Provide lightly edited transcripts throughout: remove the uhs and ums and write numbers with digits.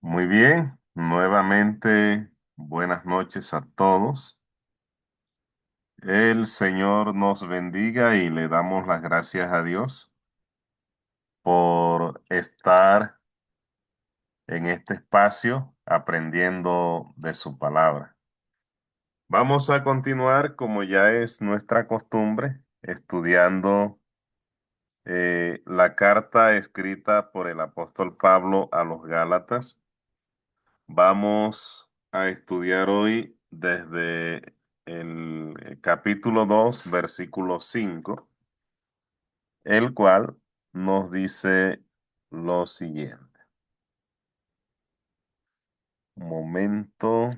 Muy bien, nuevamente buenas noches a todos. El Señor nos bendiga y le damos las gracias a Dios por estar en este espacio aprendiendo de su palabra. Vamos a continuar, como ya es nuestra costumbre, estudiando la carta escrita por el apóstol Pablo a los Gálatas. Vamos a estudiar hoy desde el capítulo 2, versículo 5, el cual nos dice lo siguiente. Un momento,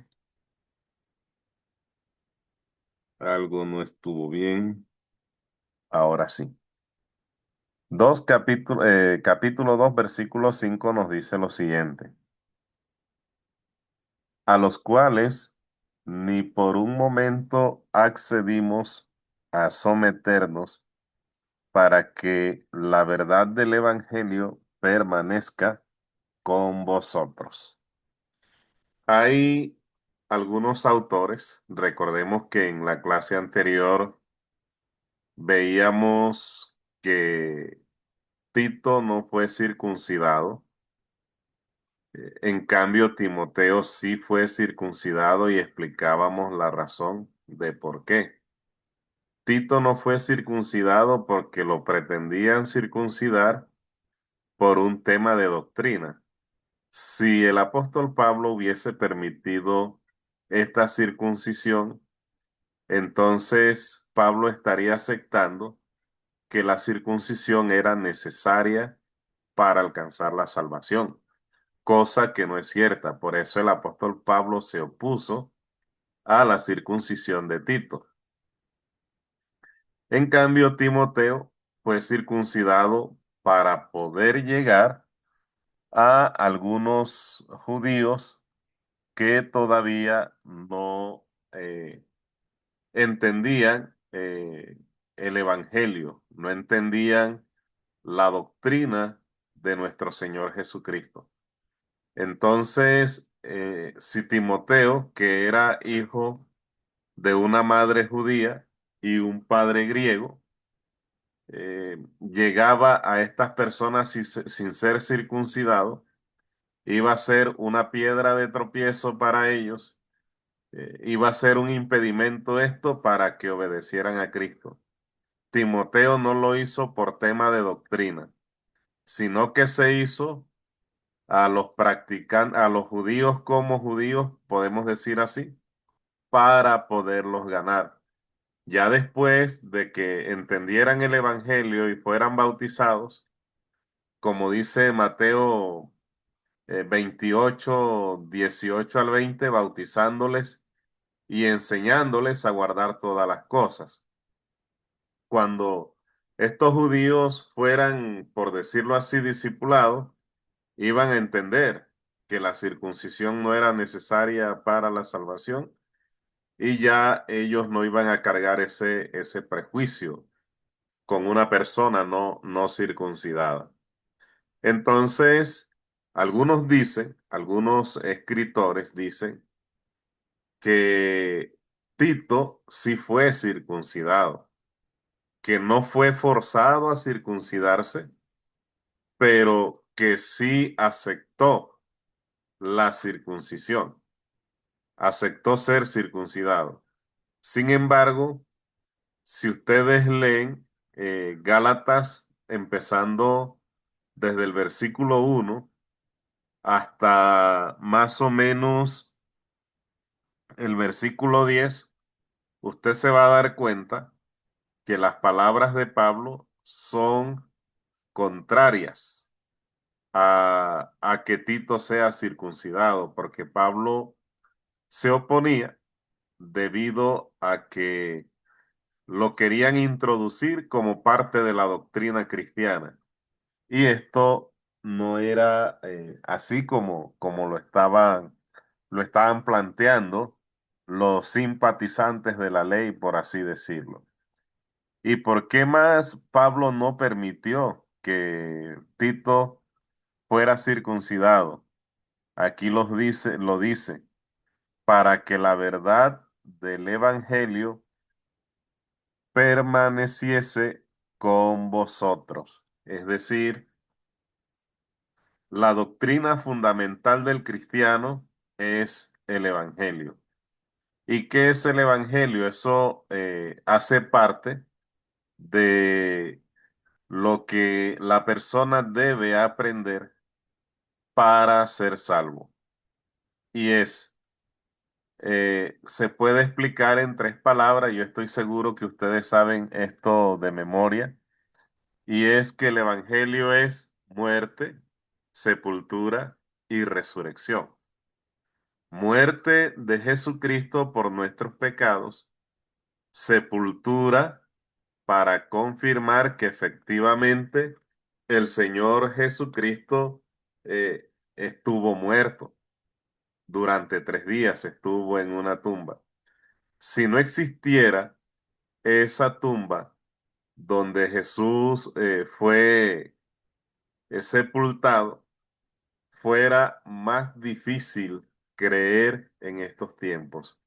algo no estuvo bien. Ahora sí. Capítulo 2, versículo 5 nos dice lo siguiente. A los cuales ni por un momento accedimos a someternos para que la verdad del Evangelio permanezca con vosotros. Hay algunos autores, recordemos que en la clase anterior veíamos que Tito no fue circuncidado, en cambio Timoteo sí fue circuncidado y explicábamos la razón de por qué. Tito no fue circuncidado porque lo pretendían circuncidar por un tema de doctrina. Si el apóstol Pablo hubiese permitido esta circuncisión, entonces Pablo estaría aceptando que la circuncisión era necesaria para alcanzar la salvación, cosa que no es cierta. Por eso el apóstol Pablo se opuso a la circuncisión de Tito. En cambio, Timoteo fue circuncidado para poder llegar a algunos judíos que todavía no entendían el Evangelio, no entendían la doctrina de nuestro Señor Jesucristo. Entonces, si Timoteo, que era hijo de una madre judía y un padre griego, llegaba a estas personas sin ser circuncidado, iba a ser una piedra de tropiezo para ellos. Iba a ser un impedimento esto para que obedecieran a Cristo. Timoteo no lo hizo por tema de doctrina, sino que se hizo a los a los judíos como judíos, podemos decir así, para poderlos ganar. Ya después de que entendieran el evangelio y fueran bautizados, como dice Mateo 28, 18 al 20, bautizándoles y enseñándoles a guardar todas las cosas. Cuando estos judíos fueran, por decirlo así, discipulados, iban a entender que la circuncisión no era necesaria para la salvación y ya ellos no iban a cargar ese prejuicio con una persona no circuncidada. Entonces, algunos escritores dicen que Tito sí fue circuncidado, que no fue forzado a circuncidarse, pero que sí aceptó la circuncisión, aceptó ser circuncidado. Sin embargo, si ustedes leen Gálatas empezando desde el versículo 1 hasta más o menos el versículo 10, usted se va a dar cuenta que las palabras de Pablo son contrarias a que Tito sea circuncidado, porque Pablo se oponía debido a que lo querían introducir como parte de la doctrina cristiana. Y esto no era así como lo estaban planteando los simpatizantes de la ley, por así decirlo. ¿Y por qué más Pablo no permitió que Tito fuera circuncidado? Aquí lo dice, para que la verdad del Evangelio permaneciese con vosotros. Es decir, la doctrina fundamental del cristiano es el Evangelio. ¿Y qué es el Evangelio? Eso hace parte de lo que la persona debe aprender para ser salvo. Y se puede explicar en tres palabras, yo estoy seguro que ustedes saben esto de memoria, y es que el Evangelio es muerte, sepultura y resurrección. Muerte de Jesucristo por nuestros pecados, sepultura para confirmar que efectivamente el Señor Jesucristo estuvo muerto durante 3 días, estuvo en una tumba. Si no existiera esa tumba donde Jesús fue sepultado, fuera más difícil creer en estos tiempos.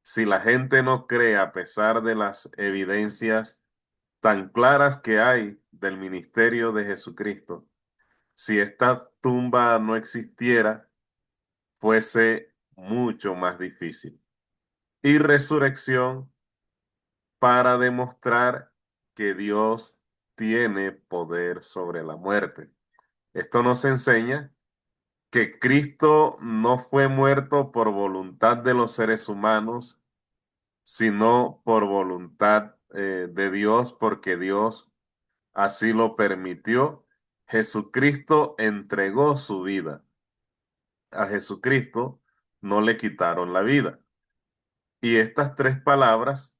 Si la gente no cree a pesar de las evidencias tan claras que hay del ministerio de Jesucristo, si esta tumba no existiera, fuese mucho más difícil. Y resurrección para demostrar que Dios tiene poder sobre la muerte. Esto nos enseña que Cristo no fue muerto por voluntad de los seres humanos, sino por voluntad de Dios, porque Dios así lo permitió. Jesucristo entregó su vida. A Jesucristo no le quitaron la vida. Y estas tres palabras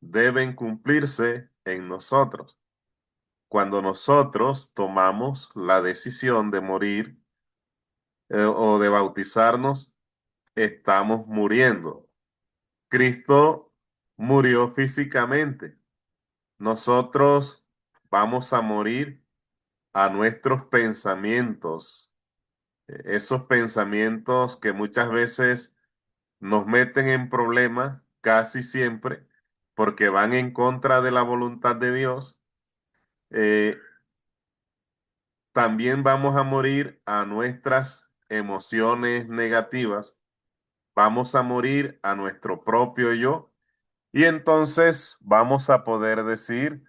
deben cumplirse en nosotros. Cuando nosotros tomamos la decisión de morir o de bautizarnos, estamos muriendo. Cristo murió físicamente. Nosotros vamos a morir a nuestros pensamientos, esos pensamientos que muchas veces nos meten en problemas, casi siempre, porque van en contra de la voluntad de Dios. Eh, También vamos a morir a nuestras emociones negativas, vamos a morir a nuestro propio yo, y entonces vamos a poder decir,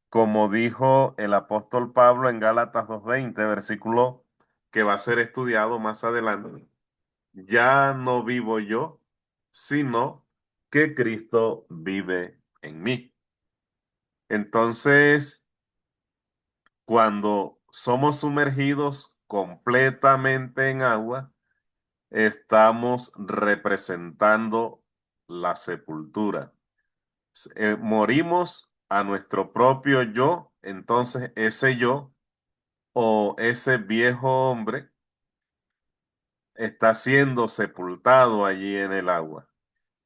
como dijo el apóstol Pablo en Gálatas 2:20, versículo que va a ser estudiado más adelante, ya no vivo yo, sino que Cristo vive en mí. Entonces, cuando somos sumergidos completamente en agua, estamos representando la sepultura. Morimos a nuestro propio yo, entonces ese yo o ese viejo hombre está siendo sepultado allí en el agua.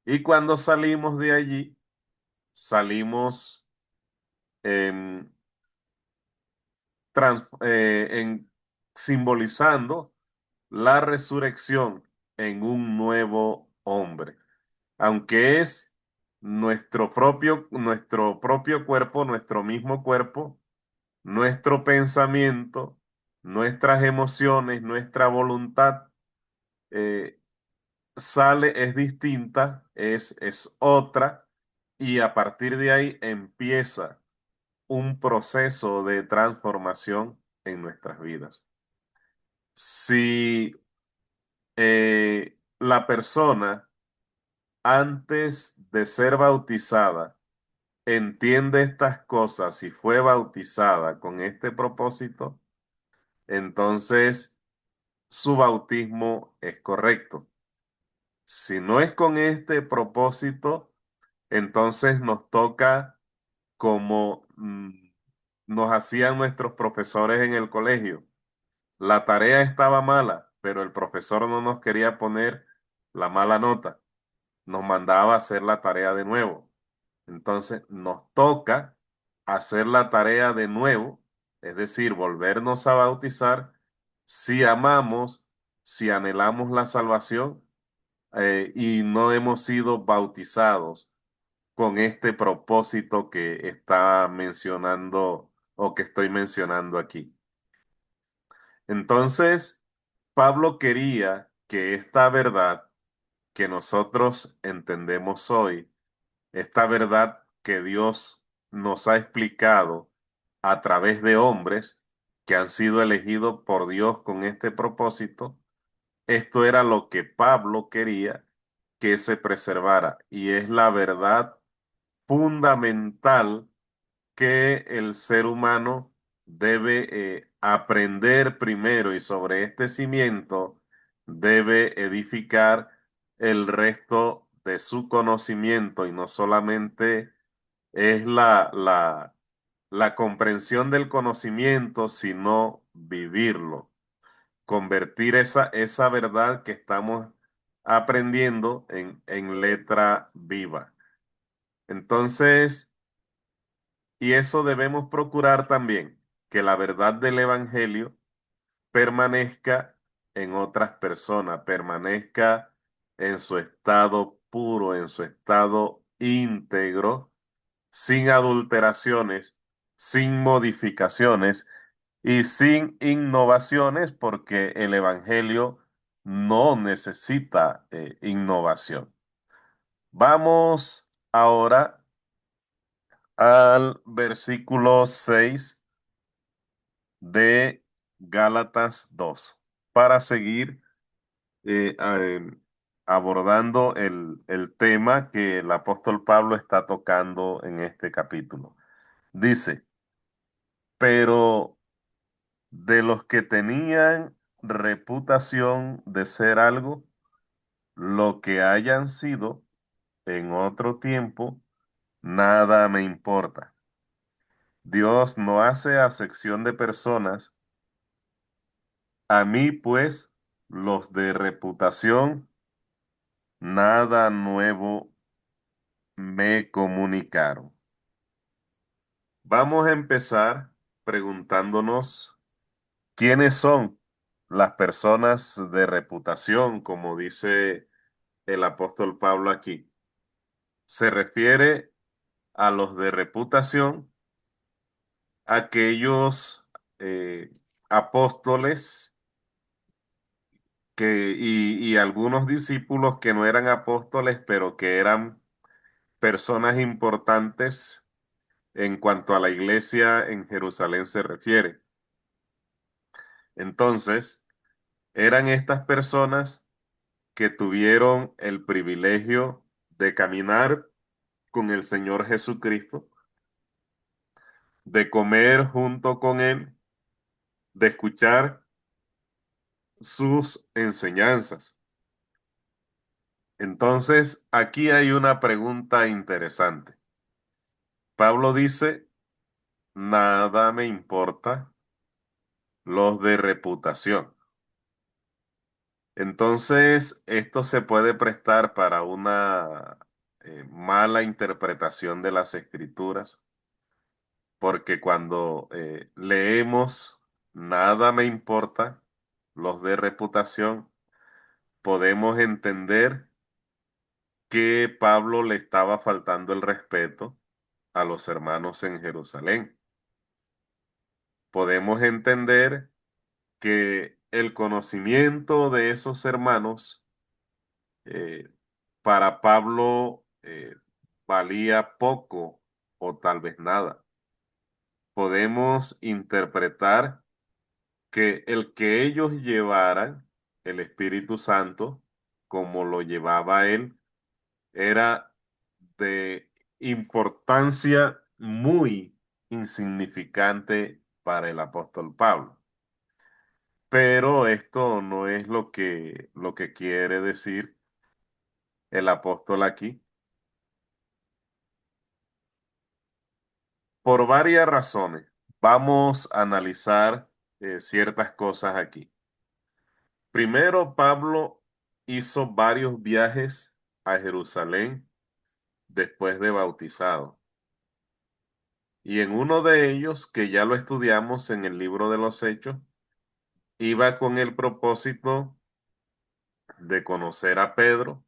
Y cuando salimos de allí, salimos en, simbolizando la resurrección en un nuevo hombre, aunque es nuestro propio cuerpo, nuestro mismo cuerpo, nuestro pensamiento, nuestras emociones, nuestra voluntad, eh, es distinta, es otra, y a partir de ahí empieza un proceso de transformación en nuestras vidas. Si la persona antes de ser bautizada entiende estas cosas y fue bautizada con este propósito, entonces su bautismo es correcto. Si no es con este propósito, entonces nos toca como nos hacían nuestros profesores en el colegio. La tarea estaba mala, pero el profesor no nos quería poner la mala nota. Nos mandaba a hacer la tarea de nuevo. Entonces nos toca hacer la tarea de nuevo, es decir, volvernos a bautizar si amamos si anhelamos la salvación y no hemos sido bautizados con este propósito que está mencionando o que estoy mencionando aquí. Entonces, Pablo quería que esta verdad que nosotros entendemos hoy, esta verdad que Dios nos ha explicado a través de hombres que han sido elegidos por Dios con este propósito, esto era lo que Pablo quería que se preservara y es la verdad fundamental que el ser humano debe aprender primero y sobre este cimiento debe edificar el resto de su conocimiento y no solamente es la comprensión del conocimiento, sino vivirlo, convertir esa verdad que estamos aprendiendo en letra viva. Entonces, y eso debemos procurar también, que la verdad del Evangelio permanezca en otras personas, permanezca en su estado puro, en su estado íntegro, sin adulteraciones, sin modificaciones y sin innovaciones, porque el Evangelio no necesita innovación. Vamos ahora al versículo 6 de Gálatas 2 para seguir eh, eh, abordando el tema que el apóstol Pablo está tocando en este capítulo. Dice, pero de los que tenían reputación de ser algo, lo que hayan sido en otro tiempo, nada me importa. Dios no hace acepción de personas. A mí, pues, los de reputación, nada nuevo me comunicaron. Vamos a empezar preguntándonos quiénes son las personas de reputación, como dice el apóstol Pablo aquí. Se refiere a los de reputación, aquellos apóstoles y algunos discípulos que no eran apóstoles, pero que eran personas importantes en cuanto a la iglesia en Jerusalén se refiere. Entonces, eran estas personas que tuvieron el privilegio de caminar con el Señor Jesucristo, de comer junto con Él, de escuchar sus enseñanzas. Entonces, aquí hay una pregunta interesante. Pablo dice, nada me importa los de reputación. Entonces, esto se puede prestar para una mala interpretación de las escrituras, porque cuando leemos nada me importa, los de reputación, podemos entender que Pablo le estaba faltando el respeto a los hermanos en Jerusalén. Podemos entender que el conocimiento de esos hermanos eh, para Pablo valía poco o tal vez nada. Podemos interpretar que el que ellos llevaran el Espíritu Santo, como lo llevaba él, era de importancia muy insignificante para el apóstol Pablo. Pero esto no es lo que quiere decir el apóstol aquí. Por varias razones. Vamos a analizar ciertas cosas aquí. Primero, Pablo hizo varios viajes a Jerusalén después de bautizado. Y en uno de ellos, que ya lo estudiamos en el libro de los Hechos, iba con el propósito de conocer a Pedro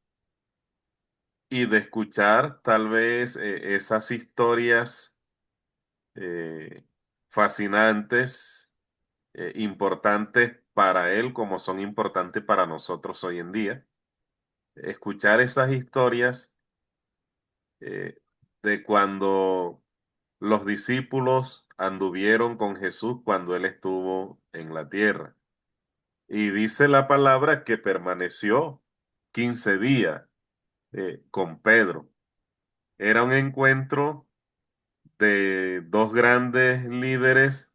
y de escuchar tal vez esas historias eh, fascinantes, importantes para él como son importantes para nosotros hoy en día. Escuchar esas historias eh, de cuando los discípulos anduvieron con Jesús cuando él estuvo en la tierra. Y dice la palabra que permaneció 15 días con Pedro. Era un encuentro de dos grandes líderes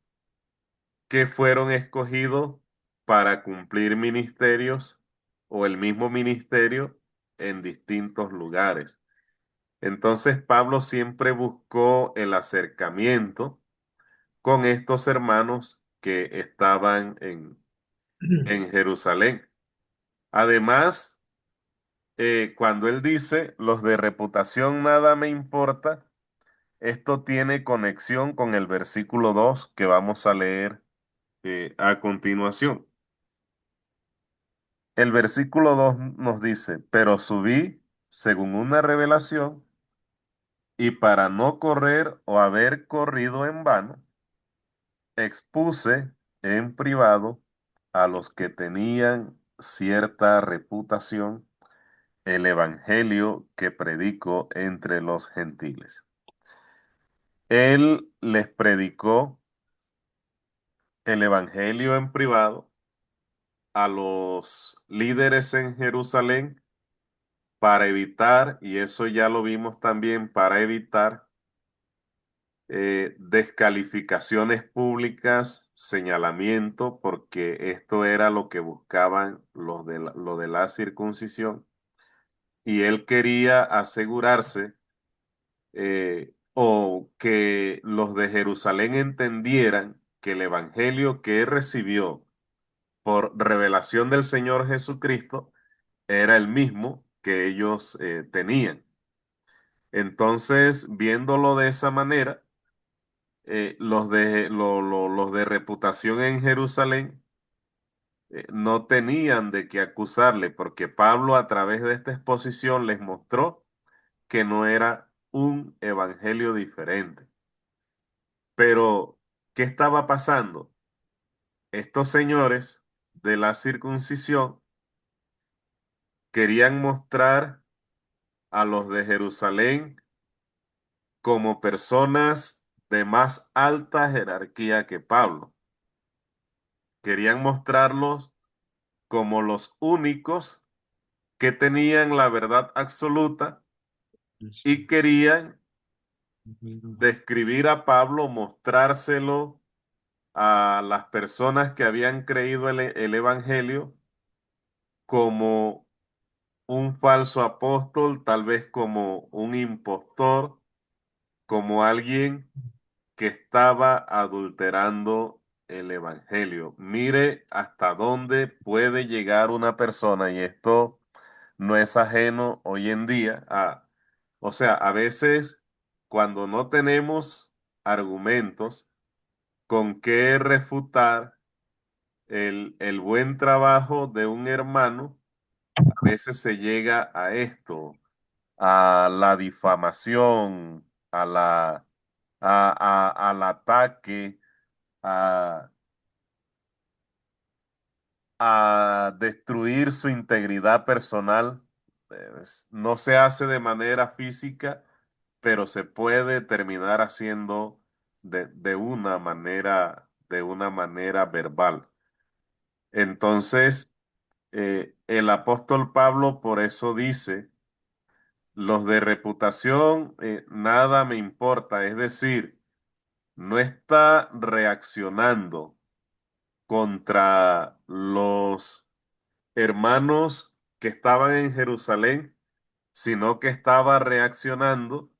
que fueron escogidos para cumplir ministerios o el mismo ministerio en distintos lugares. Entonces Pablo siempre buscó el acercamiento con estos hermanos que estaban en Jerusalén. Además, cuando él dice, los de reputación nada me importa, esto tiene conexión con el versículo 2 que vamos a leer a continuación. El versículo 2 nos dice, pero subí según una revelación y para no correr o haber corrido en vano, expuse en privado a los que tenían cierta reputación el evangelio que predico entre los gentiles. Él les predicó el evangelio en privado a los líderes en Jerusalén para evitar, y eso ya lo vimos también, para evitar descalificaciones públicas, señalamiento, porque esto era lo que buscaban lo de la circuncisión. Y él quería asegurarse o que los de Jerusalén entendieran que el evangelio que él recibió por revelación del Señor Jesucristo era el mismo que ellos tenían. Entonces, viéndolo de esa manera, los de reputación en Jerusalén no tenían de qué acusarle, porque Pablo a través de esta exposición les mostró que no era un evangelio diferente. Pero, ¿qué estaba pasando? Estos señores de la circuncisión querían mostrar a los de Jerusalén como personas de más alta jerarquía que Pablo. Querían mostrarlos como los únicos que tenían la verdad absoluta y querían describir a Pablo, mostrárselo a las personas que habían creído el Evangelio como un falso apóstol, tal vez como un impostor, como alguien que estaba adulterando el Evangelio. Mire hasta dónde puede llegar una persona y esto no es ajeno hoy en día o sea, a veces cuando no tenemos argumentos con qué refutar el buen trabajo de un hermano, a veces se llega a esto, a la difamación, al ataque, a, a destruir su integridad personal. No se hace de manera física, pero se puede terminar haciendo de una manera verbal. Entonces, el apóstol Pablo por eso dice, los de reputación, nada me importa, es decir, no está reaccionando contra los hermanos que estaban en Jerusalén, sino que estaba reaccionando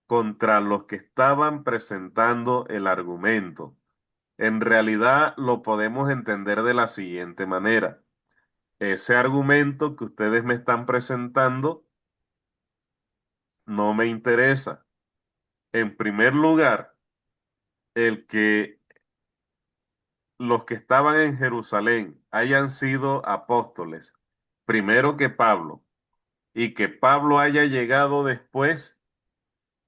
contra los que estaban presentando el argumento. En realidad lo podemos entender de la siguiente manera. Ese argumento que ustedes me están presentando no me interesa. En primer lugar, el que los que estaban en Jerusalén hayan sido apóstoles primero que Pablo, y que Pablo haya llegado después,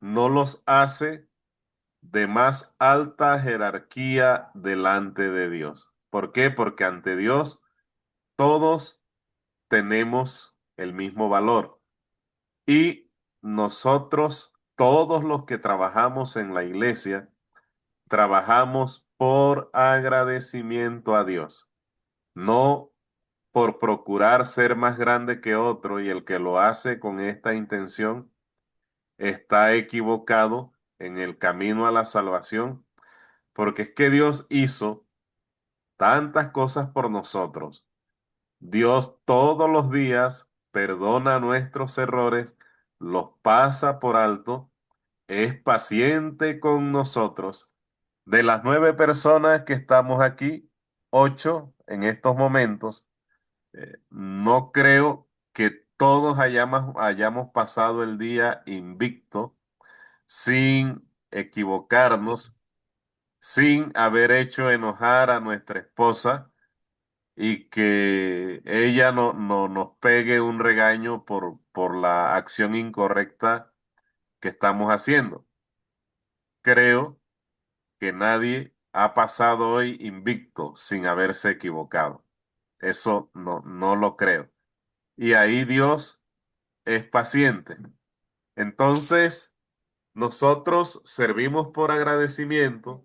no los hace de más alta jerarquía delante de Dios. ¿Por qué? Porque ante Dios todos tenemos el mismo valor y nosotros, todos los que trabajamos en la iglesia, trabajamos por agradecimiento a Dios, no por procurar ser más grande que otro, y el que lo hace con esta intención está equivocado en el camino a la salvación, porque es que Dios hizo tantas cosas por nosotros. Dios todos los días perdona nuestros errores, los pasa por alto, es paciente con nosotros. De las 9 personas que estamos aquí, 8 en estos momentos, no creo que todos hayamos pasado el día invicto, sin equivocarnos, sin haber hecho enojar a nuestra esposa y que ella no nos pegue un regaño por la acción incorrecta que estamos haciendo. Creo que nadie ha pasado hoy invicto sin haberse equivocado. Eso no lo creo. Y ahí Dios es paciente. Entonces, nosotros servimos por agradecimiento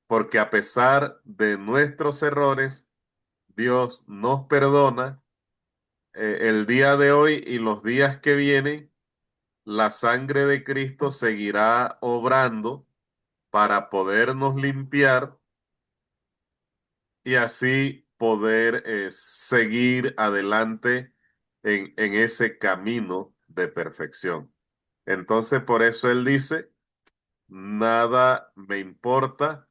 porque a pesar de nuestros errores, Dios nos perdona. El día de hoy y los días que vienen, la sangre de Cristo seguirá obrando para podernos limpiar y así poder seguir adelante en ese camino de perfección. Entonces, por eso Él dice, nada me importa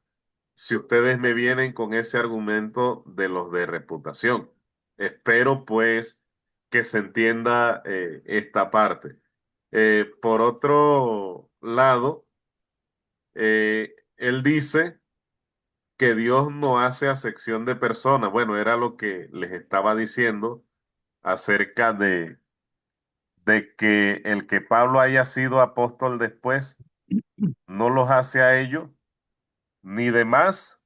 si ustedes me vienen con ese argumento de los de reputación. Espero pues que se entienda esta parte. Por otro lado, él dice que Dios no hace acepción de personas. Bueno, era lo que les estaba diciendo acerca de que el que Pablo haya sido apóstol después no los hace a ellos ni de más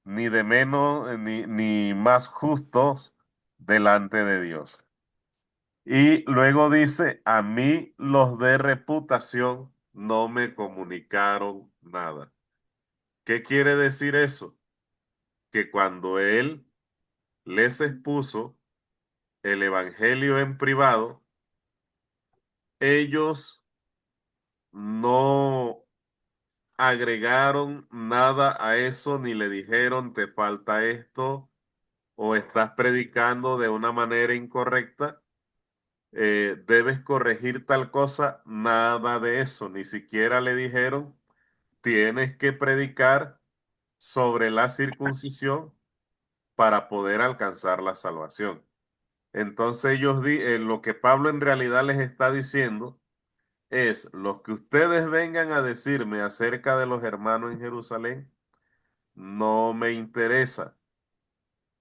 ni de menos, ni más justos delante de Dios. Y luego dice, a mí los de reputación no me comunicaron nada. ¿Qué quiere decir eso? Que cuando él les expuso el evangelio en privado, ellos no agregaron nada a eso, ni le dijeron, te falta esto, o estás predicando de una manera incorrecta, debes corregir tal cosa, nada de eso, ni siquiera le dijeron, tienes que predicar sobre la circuncisión para poder alcanzar la salvación. Entonces lo que Pablo en realidad les está diciendo es, lo que ustedes vengan a decirme acerca de los hermanos en Jerusalén, no me interesa.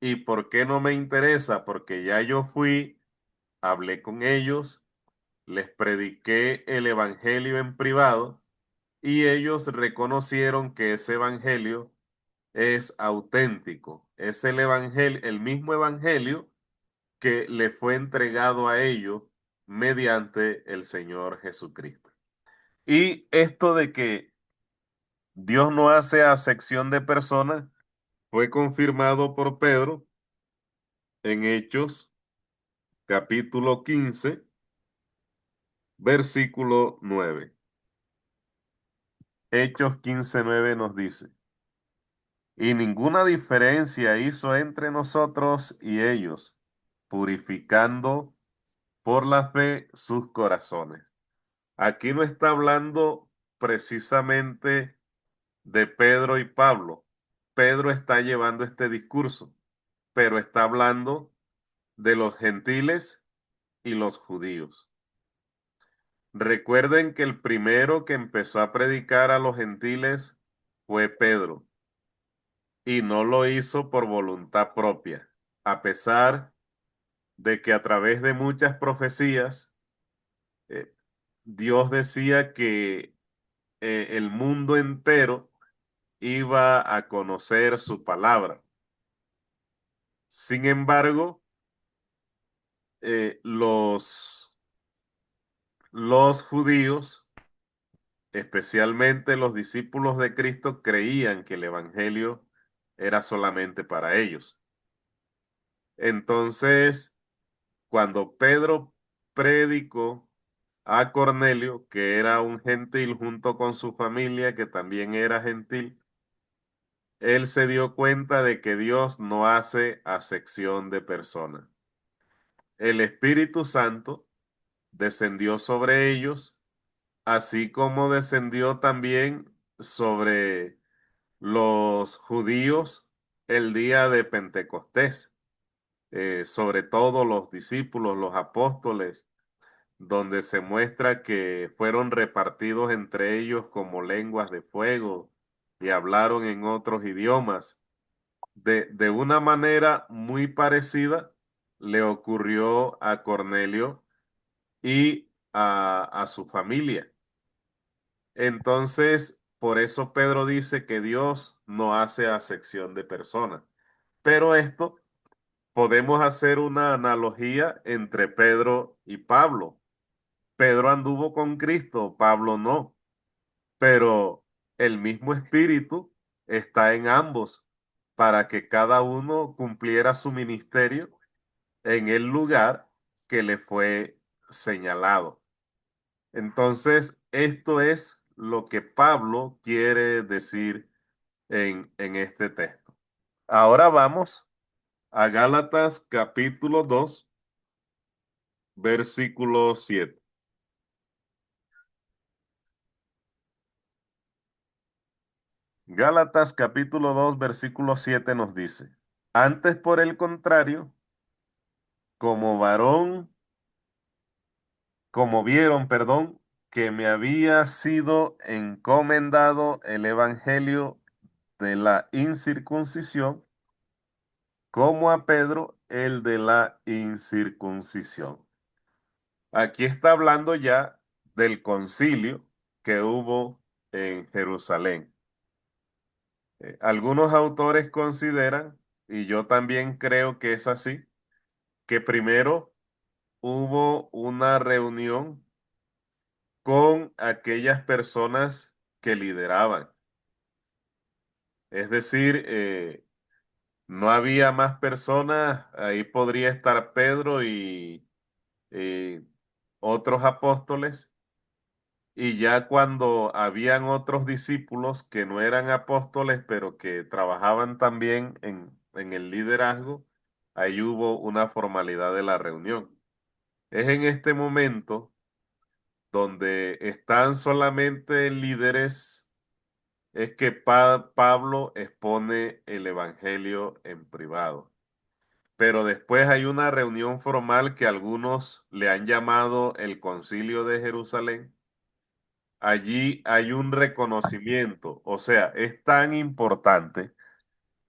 ¿Y por qué no me interesa? Porque ya yo fui, hablé con ellos, les prediqué el evangelio en privado y ellos reconocieron que ese evangelio es auténtico. Es el evangelio, el mismo evangelio que le fue entregado a ellos mediante el Señor Jesucristo. Y esto de que Dios no hace acepción de personas fue confirmado por Pedro en Hechos capítulo 15 versículo 9. Hechos 15:9 nos dice, y ninguna diferencia hizo entre nosotros y ellos, purificando por la fe sus corazones. Aquí no está hablando precisamente de Pedro y Pablo. Pedro está llevando este discurso, pero está hablando de los gentiles y los judíos. Recuerden que el primero que empezó a predicar a los gentiles fue Pedro y no lo hizo por voluntad propia, a pesar de que a través de muchas profecías, eh, Dios decía que el mundo entero iba a conocer su palabra. Sin embargo, los judíos, especialmente los discípulos de Cristo, creían que el evangelio era solamente para ellos. Entonces, cuando Pedro predicó a Cornelio, que era un gentil, junto con su familia, que también era gentil, él se dio cuenta de que Dios no hace acepción de personas. El Espíritu Santo descendió sobre ellos, así como descendió también sobre los judíos el día de Pentecostés, sobre todo los discípulos, los apóstoles, donde se muestra que fueron repartidos entre ellos como lenguas de fuego y hablaron en otros idiomas. De una manera muy parecida le ocurrió a Cornelio y a su familia. Entonces, por eso Pedro dice que Dios no hace acepción de personas. Pero esto podemos hacer una analogía entre Pedro y Pablo. Pedro anduvo con Cristo, Pablo no, pero el mismo Espíritu está en ambos para que cada uno cumpliera su ministerio en el lugar que le fue señalado. Entonces, esto es lo que Pablo quiere decir en este texto. Ahora vamos a Gálatas capítulo 2, versículo 7. Gálatas capítulo 2, versículo 7 nos dice, antes por el contrario, como varón, como vieron, perdón, que me había sido encomendado el evangelio de la incircuncisión, como a Pedro el de la incircuncisión. Aquí está hablando ya del concilio que hubo en Jerusalén. Algunos autores consideran, y yo también creo que es así, que primero hubo una reunión con aquellas personas que lideraban. Es decir, no había más personas, ahí podría estar Pedro y otros apóstoles, y ya cuando habían otros discípulos que no eran apóstoles, pero que trabajaban también en el liderazgo, ahí hubo una formalidad de la reunión. Es en este momento donde están solamente líderes, es que Pablo expone el evangelio en privado. Pero después hay una reunión formal que algunos le han llamado el Concilio de Jerusalén. Allí hay un reconocimiento, o sea, es tan importante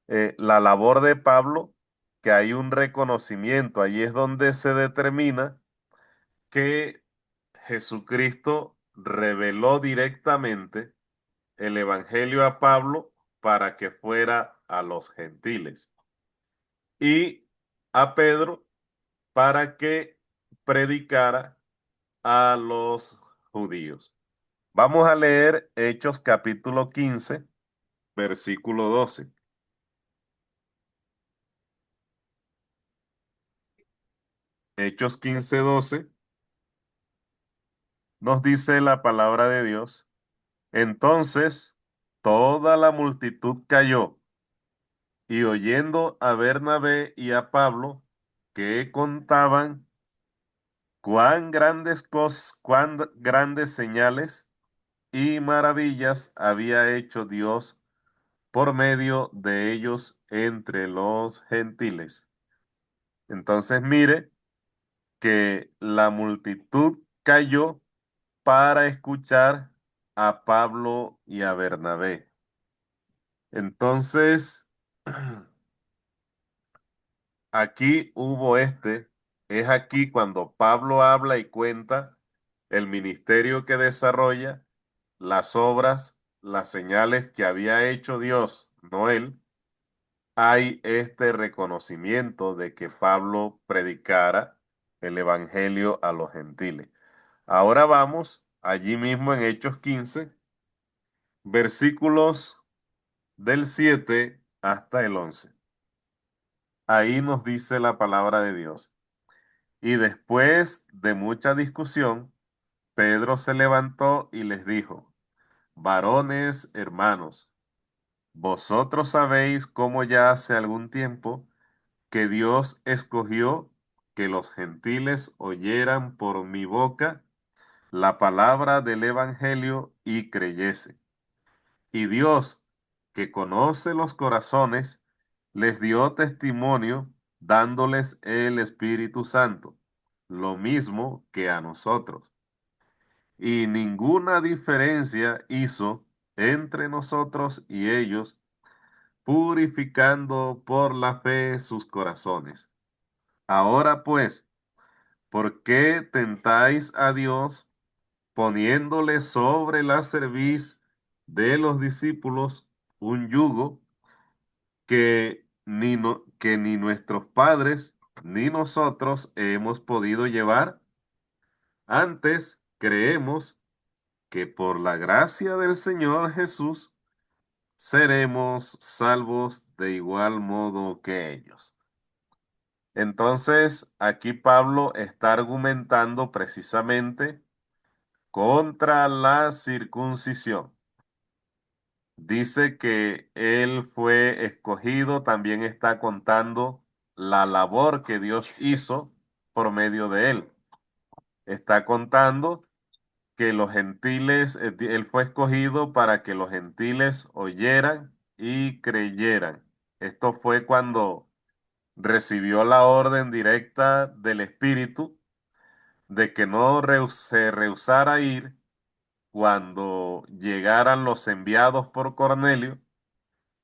la labor de Pablo que hay un reconocimiento. Allí es donde se determina que Jesucristo reveló directamente el Evangelio a Pablo para que fuera a los gentiles y a Pedro para que predicara a los judíos. Vamos a leer Hechos capítulo 15, versículo 12. Hechos 15, 12 nos dice la palabra de Dios. Entonces toda la multitud cayó y oyendo a Bernabé y a Pablo que contaban cuán grandes señales y maravillas había hecho Dios por medio de ellos entre los gentiles. Entonces mire que la multitud cayó para escuchar a Pablo y a Bernabé. Entonces, aquí hubo Es aquí cuando Pablo habla y cuenta el ministerio que desarrolla, las obras, las señales que había hecho Dios, no él. Hay este reconocimiento de que Pablo predicara el evangelio a los gentiles. Ahora vamos allí mismo en Hechos 15, versículos del 7 hasta el 11. Ahí nos dice la palabra de Dios. Y después de mucha discusión, Pedro se levantó y les dijo: varones hermanos, vosotros sabéis cómo ya hace algún tiempo que Dios escogió que los gentiles oyeran por mi boca la palabra del Evangelio y creyese. Y Dios, que conoce los corazones, les dio testimonio dándoles el Espíritu Santo, lo mismo que a nosotros. Y ninguna diferencia hizo entre nosotros y ellos, purificando por la fe sus corazones. Ahora pues, ¿por qué tentáis a Dios poniéndole sobre la cerviz de los discípulos un yugo que ni nuestros padres ni nosotros hemos podido llevar? Antes creemos que por la gracia del Señor Jesús seremos salvos de igual modo que ellos. Entonces, aquí Pablo está argumentando precisamente contra la circuncisión. Dice que él fue escogido, también está contando la labor que Dios hizo por medio de él. Está contando que los gentiles, él fue escogido para que los gentiles oyeran y creyeran. Esto fue cuando recibió la orden directa del Espíritu de que no se rehusara a ir cuando llegaran los enviados por Cornelio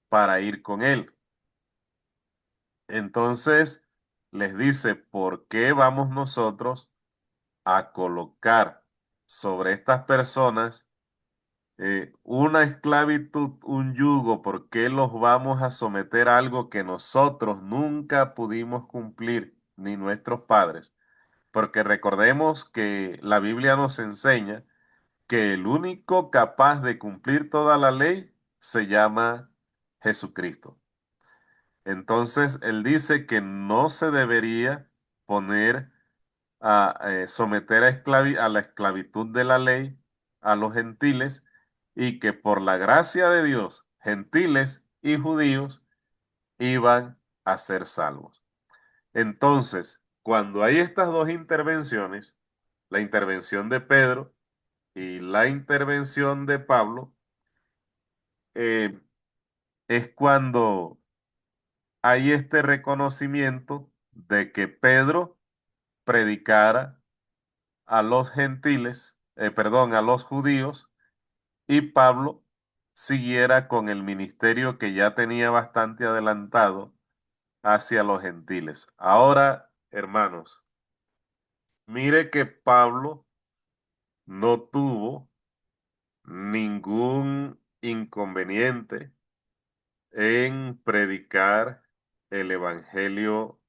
para ir con él. Entonces les dice: ¿por qué vamos nosotros a colocar sobre estas personas una esclavitud, un yugo? ¿Por qué los vamos a someter a algo que nosotros nunca pudimos cumplir, ni nuestros padres? Porque recordemos que la Biblia nos enseña que el único capaz de cumplir toda la ley se llama Jesucristo. Entonces, él dice que no se debería poner someter a la esclavitud de la ley a los gentiles, y que por la gracia de Dios, gentiles y judíos iban a ser salvos. Entonces, cuando hay estas dos intervenciones, la intervención de Pedro y la intervención de Pablo, eh, es cuando hay este reconocimiento de que Pedro predicara a los gentiles, perdón, a los judíos, y Pablo siguiera con el ministerio que ya tenía bastante adelantado hacia los gentiles. Ahora, hermanos, mire que Pablo no tuvo ningún inconveniente en predicar el evangelio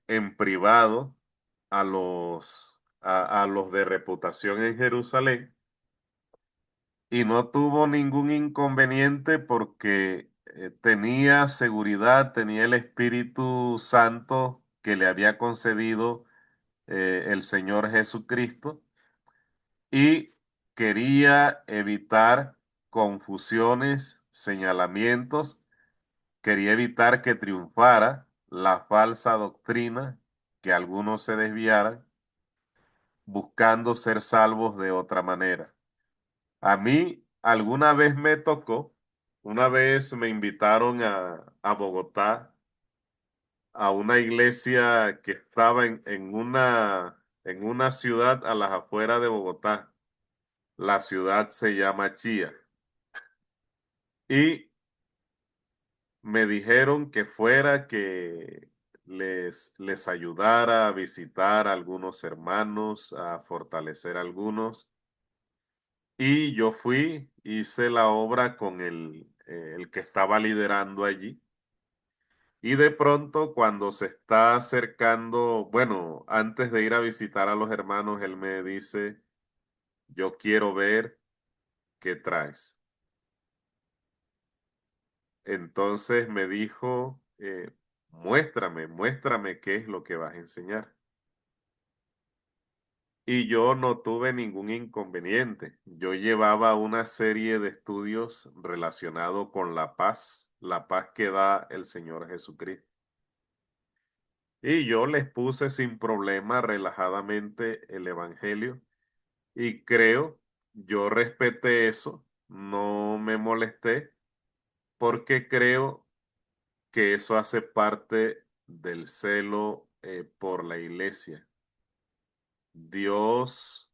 en privado a los de reputación en Jerusalén, y no tuvo ningún inconveniente porque tenía seguridad, tenía el Espíritu Santo que le había concedido el Señor Jesucristo, y quería evitar confusiones, señalamientos, quería evitar que triunfara la falsa doctrina, que algunos se desviaran buscando ser salvos de otra manera. A mí alguna vez me tocó, una vez me invitaron a Bogotá, a una iglesia que estaba en una ciudad a las afueras de Bogotá. La ciudad se llama Chía. Y Me dijeron que fuera, que les ayudara a visitar a algunos hermanos, a fortalecer a algunos. Y yo fui, hice la obra con el que estaba liderando allí. Y de pronto, cuando se está acercando, bueno, antes de ir a visitar a los hermanos, él me dice, yo quiero ver qué traes. Entonces me dijo, muéstrame qué es lo que vas a enseñar. Y yo no tuve ningún inconveniente. Yo llevaba una serie de estudios relacionados con la paz que da el Señor Jesucristo. Y yo les puse sin problema, relajadamente, el Evangelio. Y creo, yo respeté eso, no me molesté, porque creo que eso hace parte del celo por la iglesia. Dios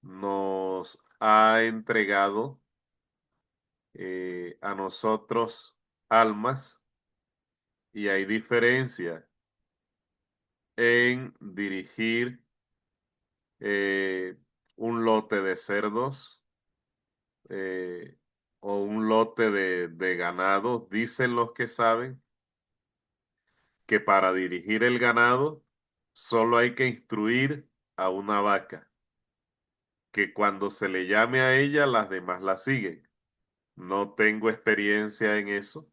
nos ha entregado a nosotros almas y hay diferencia en dirigir eh, un lote de cerdos eh, o un lote de ganado. Dicen los que saben que para dirigir el ganado solo hay que instruir a una vaca, que cuando se le llame a ella, las demás la siguen. No tengo experiencia en eso,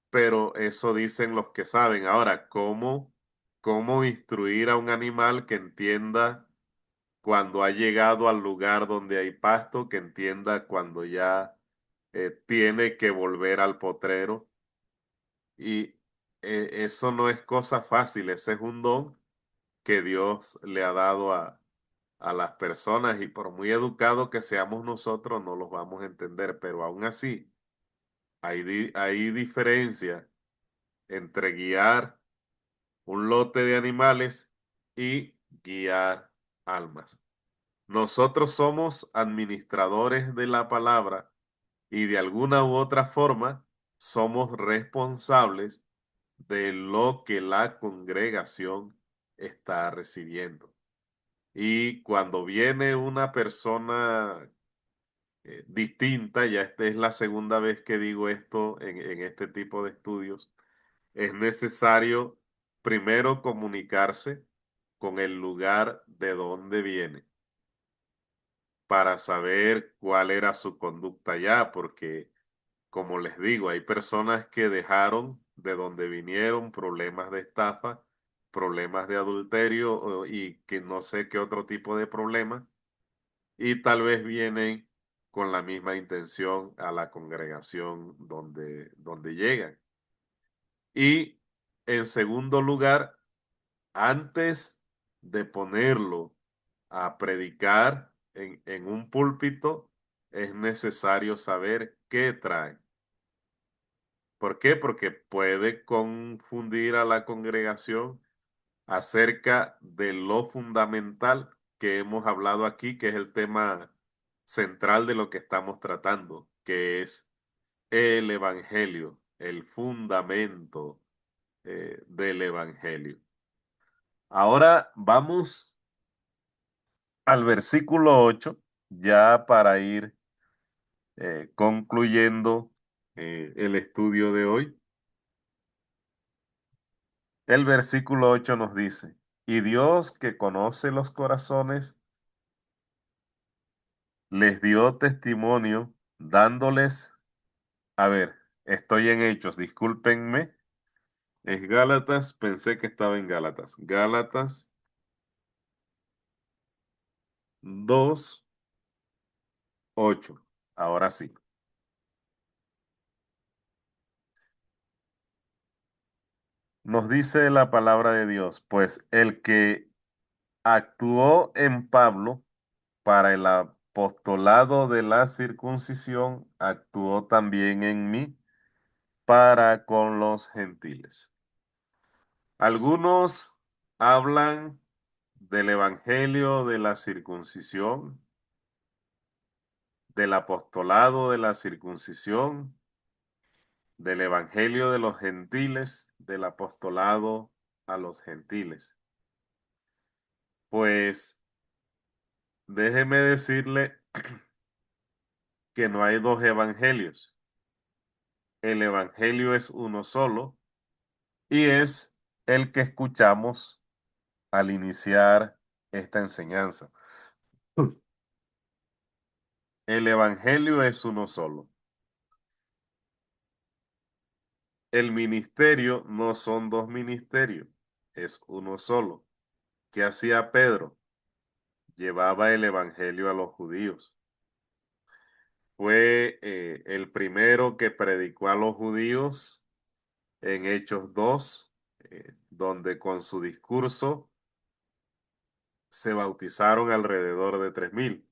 pero eso dicen los que saben. Ahora, cómo instruir a un animal que entienda cuando ha llegado al lugar donde hay pasto, que entienda cuando ya tiene que volver al potrero? Y eso no es cosa fácil, ese es un don que Dios le ha dado a las personas y por muy educados que seamos nosotros, no los vamos a entender, pero aún así hay diferencia entre guiar un lote de animales y guiar almas. Nosotros somos administradores de la palabra y de alguna u otra forma somos responsables de lo que la congregación está recibiendo. Y cuando viene una persona distinta, ya esta es la segunda vez que digo esto en este tipo de estudios, es necesario primero comunicarse con el lugar de donde viene para saber cuál era su conducta ya, porque como les digo, hay personas que dejaron de donde vinieron problemas de estafa, problemas de adulterio y que no sé qué otro tipo de problemas, y tal vez vienen con la misma intención a la congregación donde llegan. Y en segundo lugar, antes de ponerlo a predicar en un púlpito, es necesario saber qué trae. ¿Por qué? Porque puede confundir a la congregación acerca de lo fundamental que hemos hablado aquí, que es el tema central de lo que estamos tratando, que es el Evangelio, el fundamento del Evangelio. Ahora vamos al versículo 8, ya para ir concluyendo el estudio de hoy. El versículo 8 nos dice, y Dios que conoce los corazones, les dio testimonio dándoles, a ver, estoy en Hechos, discúlpenme, es Gálatas, pensé que estaba en Gálatas. Gálatas 2:8. Ahora sí. Nos dice la palabra de Dios, pues el que actuó en Pablo para el apostolado de la circuncisión, actuó también en mí para con los gentiles. Algunos hablan del evangelio de la circuncisión, del apostolado de la circuncisión, del Evangelio de los gentiles, del apostolado a los gentiles. Pues déjeme decirle que no hay dos evangelios. El evangelio es uno solo y es el que escuchamos al iniciar esta enseñanza. El evangelio es uno solo. El ministerio no son dos ministerios, es uno solo. ¿Qué hacía Pedro? Llevaba el evangelio a los judíos. Fue el primero que predicó a los judíos en Hechos 2, donde con su discurso se bautizaron alrededor de 3.000.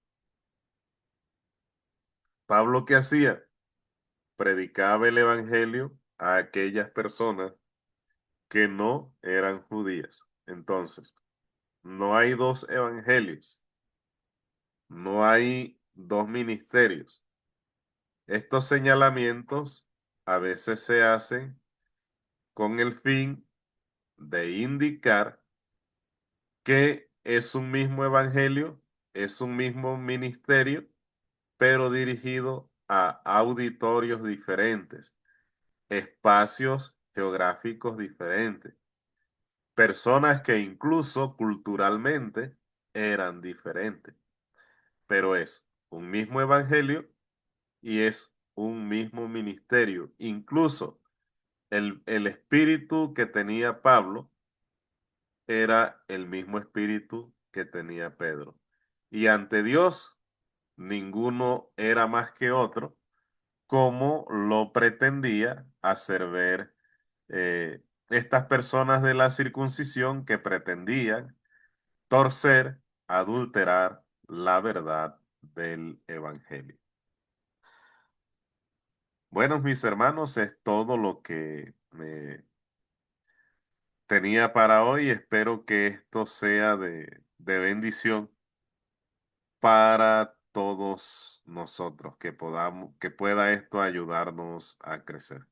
Pablo, ¿qué hacía? Predicaba el evangelio a aquellas personas que no eran judías. Entonces, no hay dos evangelios, no hay dos ministerios. Estos señalamientos a veces se hacen con el fin de indicar que es un mismo evangelio, es un mismo ministerio, pero dirigido a auditorios diferentes, espacios geográficos diferentes, personas que incluso culturalmente eran diferentes, pero es un mismo evangelio y es un mismo ministerio. Incluso el espíritu que tenía Pablo era el mismo espíritu que tenía Pedro. Y ante Dios, ninguno era más que otro, como lo pretendía hacer ver estas personas de la circuncisión que pretendían torcer, adulterar la verdad del Evangelio. Bueno, mis hermanos, es todo lo que me tenía para hoy. Espero que esto sea de bendición para todos nosotros, que pueda esto ayudarnos a crecer.